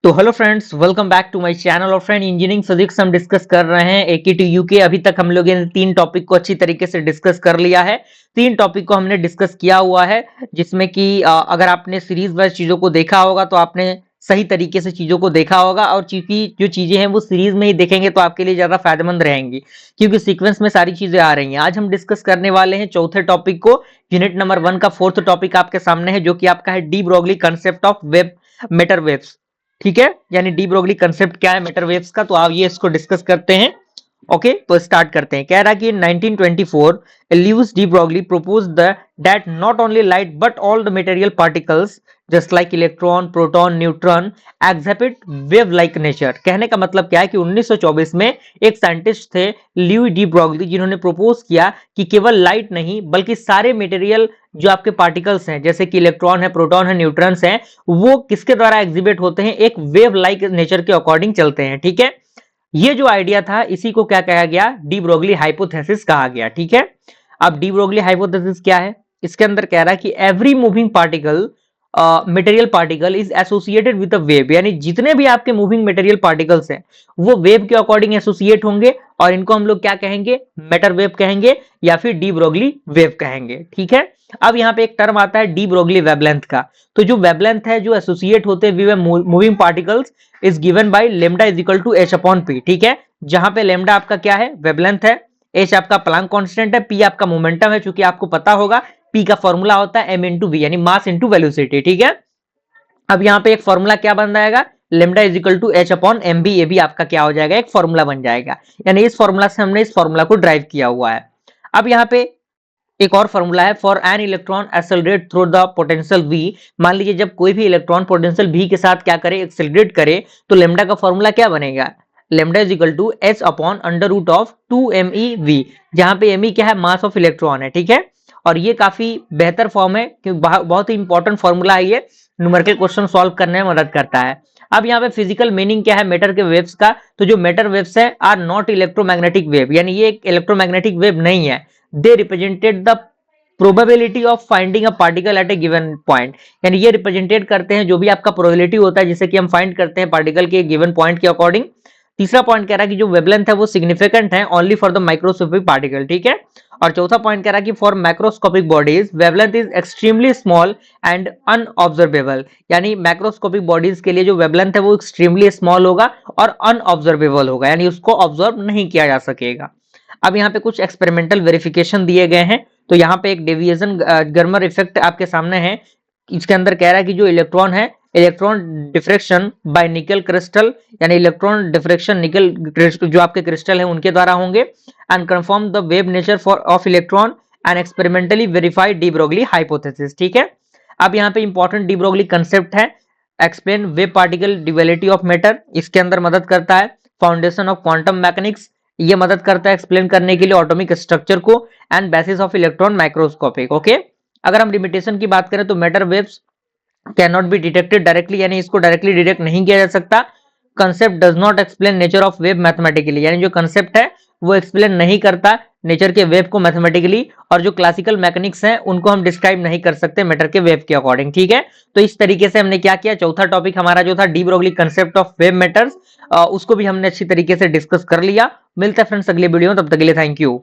तो hello friends, welcome back to my channel. और friend, engineering physics हम discuss कर रहे हैं एके यूके। अभी तक हम लोग इन 3 टॉपिक को अच्छी तरीके से डिस्कस कर लिया है। 3 टॉपिक को हमने डिस्कस किया हुआ है, जिसमें कि अगर आपने सीरीज वाइज चीजों को देखा होगा तो आपने सही तरीके से चीजों को देखा होगा। और चूंकि जो चीजें हैं वो सीरीज में ही देखेंगे तो आपके लिए ज्यादा फायदेमंद रहेंगी, क्योंकि सीक्वेंस में सारी चीजें आ रही हैं। आज हम डिस्कस करने वाले हैं चौथे टॉपिक को। यूनिट नंबर 1 का 4th टॉपिक आपके सामने है, जो कि आपका है de Broglie concept of wave matter waves. ठीक है, यानी डी ब्रोगली कंसेप्ट क्या है मेटर वेव्स का, तो आप ये इसको डिस्कस करते हैं। ओके, तो स्टार्ट करते हैं। कह रहा कि in 1924 Louis de Broglie proposed that not only light but all the material particles just like electron, proton, neutron exhibit wave like nature। कहने का मतलब क्या है कि 1924 में एक साइंटिस्ट थे ल्यूई डी ब्रोगली, जिन्होंने प्रपोज किया कि केवल लाइट नहीं बल्कि सारे मटेरियल जो आपके पार्टिकल्स हैं, जैसे कि इलेक्ट्रॉन है, प्रोटॉन है, न्यूट्रॉन्स हैं, वो किसके द्वारा एग्जिबिट होते हैं, एक वेव लाइक नेचर के अकॉर्डिंग चलते हैं। ठीक है, ये जो आइडिया था इसी को क्या कहा गया, डी ब्रोगली हाइपोथेसिस कहा गया। ठीक है, अब डी ब्रोगली हाइपोथेसिस क्या है, इसके अंदर कह रहा है कि every moving particle material particle is associated with a wave, यानी जितने भी आपके मूविंग मटेरियल पार्टिकल्स हैं वो वेव के अकॉर्डिंग एसोसिएट होंगे, और इनको हम लोग क्या कहेंगे, मेटर वेव कहेंगे या फिर डी ब्रोगली वेव कहेंगे। ठीक है, अब यहाँ पे एक टर्म आता है डी ब्रोगली वेवलेंथ का। तो जो वेवलेंथ है जो एसोसिएट होते हैं with moving particles is given by lambda is equal to H upon P. ठीक है, जहां पे लेमडा आपका क्या है, वेवलेंथ है, एच आपका प्लांक कांस्टेंट है, पी आपका मोमेंटम है। चूंकि आपको पता होगा पी का फॉर्मूला होता है एम इंटू वी, यानी मास इंटू वेलोसिटी। ठीक है, अब यहाँ पे एक फॉर्मूला क्या बन जाएगा, lambda is equal to H upon M B. ये भी आपका क्या हो जाएगा, एक फॉर्मूला बन जाएगा। यानी इस फॉर्मूला से हमने इस फॉर्मूला को ड्राइव किया हुआ है। अब यहाँ पे एक और फॉर्मूला है, for an electron accelerate through the potential V. मान लीजिए जब कोई भी इलेक्ट्रॉन पोटेंशियल वी के साथ क्या करे, एक्सेलरेट करे, तो लेमडा का फॉर्मूला क्या बनेगा, lambda is equal to H upon under root of 2 MeV, जहां पे Me क्या है, मास ऑफ इलेक्ट्रॉन है। ठीक है, और ये काफी बेहतर फॉर्म है, क्योंकि बहुत ही इंपॉर्टेंट फॉर्मूला है, ये न्यूमेरिकल क्वेश्चन सॉल्व करने में मदद करता है। अब यहाँ पे फिजिकल मीनिंग क्या है मेटर के वेव्स का, तो जो मेटर वेव्स है आर नॉट इलेक्ट्रोमैग्नेटिक वेव, यानी ये एक इलेक्ट्रोमैग्नेटिक वेव नहीं है। They represented the probability of finding a particle at a given point, यानी ये रिप्रेजेंटेट करते हैं जो भी आपका प्रोबेबिलिटी होता है जिसे कि हम फाइंड करते हैं पार्टिकल के गिवन पॉइंट के अकॉर्डिंग। तीसरा पॉइंट कह रहा है कि जो वेवलेंथ है वो सिग्निफिकेंट है only for the microscopic particle. ठीक है, और चौथा पॉइंट कह रहा है कि for microscopic bodies wavelength is extremely small and unobservable, यानी माइक्रोस्कोपिक बॉडीज के लिए जो वेवलेंथ है वो एक्सट्रीमली स्मॉल होगा और अनऑब्जर्वेबल होगा, यानी उसको ऑब्जर्व नहीं किया जा सकेगा। अब यहाँ पे कुछ एक्सपेरिमेंटल वेरिफिकेशन दिए गए हैं। तो यहाँ पे एक डेविएशन गर्मर इफेक्ट आपके सामने है। इसके अंदर कह रहा है कि जो इलेक्ट्रॉन है, electron diffraction by nickel crystal, यानी इलेक्ट्रॉन डिफ्रेक्शन निकल जो आपके क्रिस्टल है उनके द्वारा होंगे, and confirm the wave nature for of electron and experimentally verified de Broglie hypothesis. ठीक है, अब यहाँ पे इंपॉर्टेंट डी ब्रोगली कंसेप्ट है, explain wave particle duality of matter, इसके अंदर मदद करता है। फाउंडेशन ऑफ क्वांटम मैकेनिक्स, ये मदद करता है एक्सप्लेन करने के लिए एटॉमिक स्ट्रक्चर को, and bases of electron microscopic. Okay, अगर हम लिमिटेशन की बात करें तो matter waves can not be detected directly, यानी इसको डायरेक्टली डिटेक्ट नहीं किया जा सकता। Concept does not explain nature of wave mathematically, यानी जो कंसेप्ट है वो एक्सप्लेन नहीं करता नेचर के वेव को मैथमेटिकली, और जो क्लासिकल मैकेनिक्स हैं उनको हम डिस्क्राइब नहीं कर सकते मैटर के वेव के अकॉर्डिंग। ठीक है, तो इस तरीके से हमने क्या किया, चौथा टॉपिक हमारा जो था D Broglie concept of wave matters, उसको भी हमने अच्छी तरीके से डिस्कस कर लिया। मिलते हैं फ्रेंड्स अगले वीडियो में, तब तक के लिए थैंक यू।